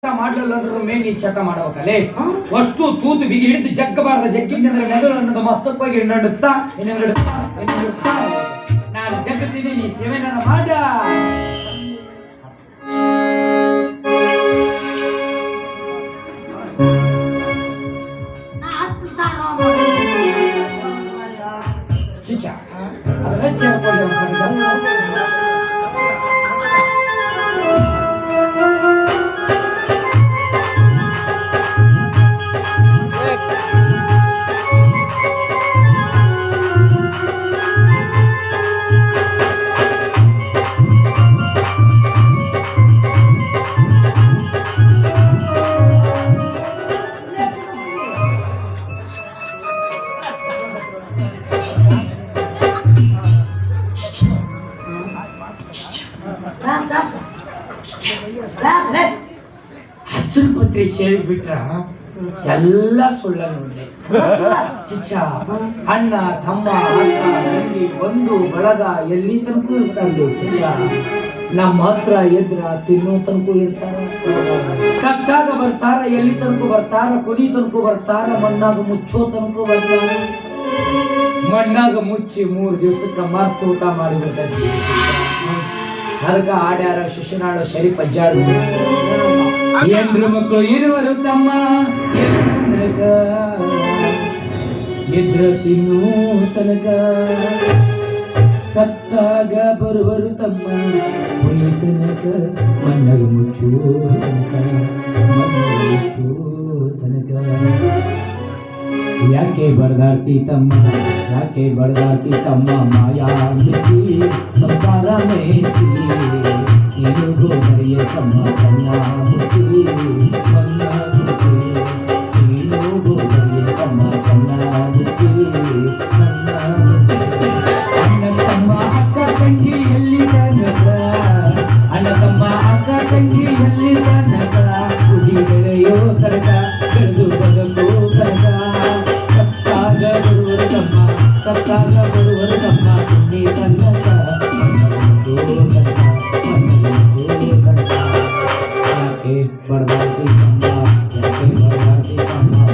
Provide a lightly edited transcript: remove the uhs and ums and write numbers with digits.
ಮಾಡ್ಲಿಲ್ಲಂದ್ರೂ main ಈ ಚಟ ಮಾಡಬೇಕಲ್ಲೇ ವಸ್ತು ತೂತು ಬಿಗಿ ಹಿಡಿದು ಜಗ್ಗಬಾರದ ಜಗ್ಗಿಂದ್ರೆ ಮೆದುಳು ಅನ್ನೋದು ಮಸ್ತಕ್ಕಾಗಿ ಎಣ್ಣಡುತ್ತಾ ನಾನು ಜಗ್ಗತೀನಿ ನೀ ಸೇವೆನ ಮಾಡ ಚಿಚ್ಚ ಅದನ್ನ ಚೇರ್ಕೊಳ್ಳಿ ಹಚ್ಚನ್ ಪತ್ರಿ ಸೇರಿ ಬಿಟ್ರ ಎಲ್ಲ ಸುಳ್ಳ ನೋಡಿ ಚಿಚ್ಚ ಅಣ್ಣ ತಮ್ಮ ಅಕ್ಕ ತಂಗಿ ಬಂಧು ಬಳಗ ಎಲ್ಲಿ ತನಕ ಇರ್ತಾರೆ ಚಿಚ್ಚ ನಮ್ಮ ಹತ್ರ ಎದ್ರ ತಿನ್ನೋ ತನಕ ಇರ್ತಾರ ಸತ್ತಾಗ ಬರ್ತಾರ ಎಲ್ಲಿ ತನಕ ಬರ್ತಾರ ಕೊನಿ ತನಕ ಬರ್ತಾರ ಮಣ್ಣಾಗ ಮುಚ್ಚೋ ತನಕ ಬರ್ತಾರ ಮಣ್ಣಾಗ ಮುಚ್ಚಿ 3 ದಿವಸಕ್ಕ ಮರ್ತು ಊಟ ಮಾಡಿಬಿಡ್ತಾರೆ ಅದಕ್ಕ ಆಡ್ಯಾರ ಶಿಶುನಾಳ ಶರೀಫ್ ಅಜ್ಜಾರು ಏನ್ರು ಮಕ್ಕಳು ಇರುವರು ತಮ್ಮ ಎದ್ರ ತಿನ್ನೋ ತನಕ ಸತ್ತಾಗ ಬರುವರು ತಮ್ಮ ಕೊನೆ ತನಕ ಮಣ್ಣಾಗ ಮುಚ್ಚೋ ತನಕ ಯಾಕೆ ಬಡದಾಡ್ತಿ ತಮ್ಮ ಯಾಕೆ ಬಡದಾಡ್ತಿ ತಮ್ಮ ಮಾಯಾ ಮಿತಿ ಸಂಸಾರ ಮೇತಿ ನೀನು ಗೋಬರಿಯ ತಮ್ಮ ಕನ್ನ ಮುತಿ ಕನ್ನ ಮುತಿ ನೀನು ಗೋಬರಿಯ ತಮ್ಮ ಕನ್ನ ಮುತಿ ಕನ್ನ ಅಣ್ಣ ತಮ್ಮ ಅಕ್ಕ ತಂಗಿ ಎಲ್ಲಿ ತನಕ ಅಣ್ಣ ತಮ್ಮ ಅಕ್ಕ ತಂಗಿ ಎಲ್ಲಿ ತನಕ ಕುಡಿ ಬೆಳೆಯೋ ತನಕ ಬೆಳೆದು ಬದುಕೋ ತನಕ ಸತ್ತಾಗ ಬರುವರು ತಮ್ಮ ಪುಣ್ಯ ತನಕ ಯಾಕೆ ಬಡದಾಡ್ತಿ ತಮ್ಮ ಯಾಕೆ ಬಡದಾಡ್ತಿ ತಮ್ಮ